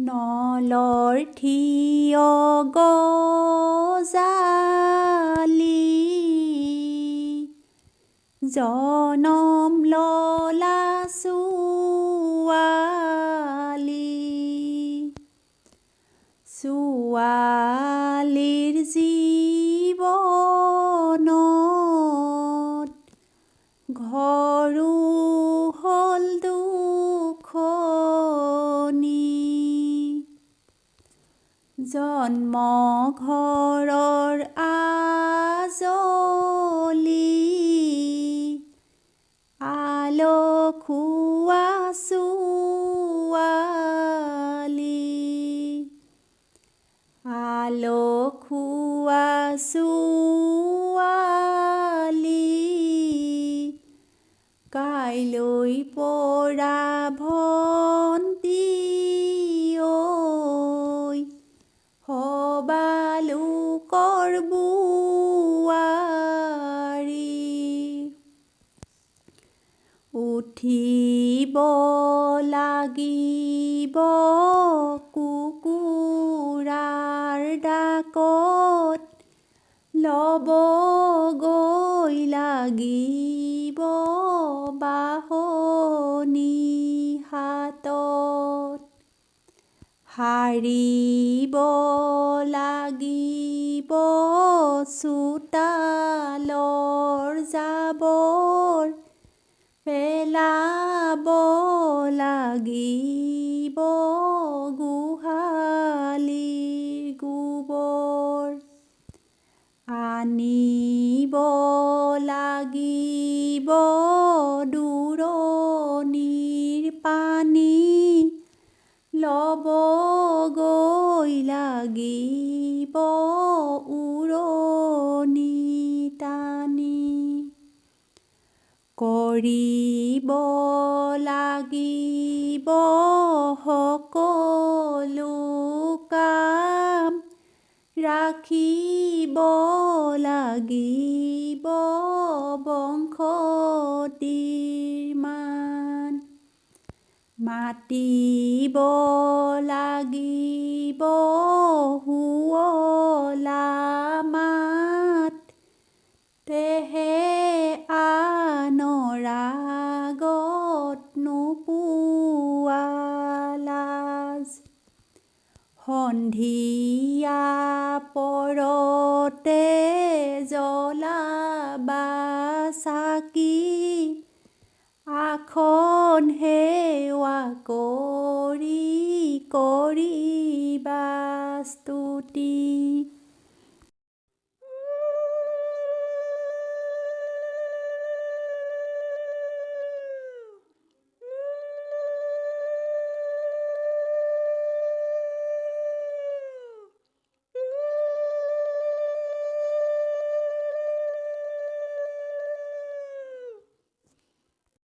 নলৰ থিয় গজালি জনম ললা ছোৱালীৰ জীৱনত ঘৰো হ'ল দুখনি জন্ম ঘৰৰ আজলি আলখুৱা ছোৱালী আলখুৱা ছোৱালী কাইলৈ পৰা ভন্তি ঐ সবালোকৰ বোৱাৰী উঠিব লাগিব কুকুৰাৰ ডাকত ল'বগৈ লাগিব বাঢ়নি হাতত সাৰিব লাগিব চোতালৰ জাবৰ পেলাব লাগিব গোহালিৰ গোবৰ আনিব লাগিব দূৰণিৰ পানী ল'বগৈ লাগিব উৰণি টানি কৰিব লাগিব সকলো কাম ৰাখিব লাগিব বংশতীৰ মান মাতিব লাগিব শুৱলা মাত তেহে আনৰ আগত নোপোৱা লাজ সন্ধিয়া পৰতে জ্বলাবা চাকি আসন সেৱা কৰি কৰিবা স্তুতি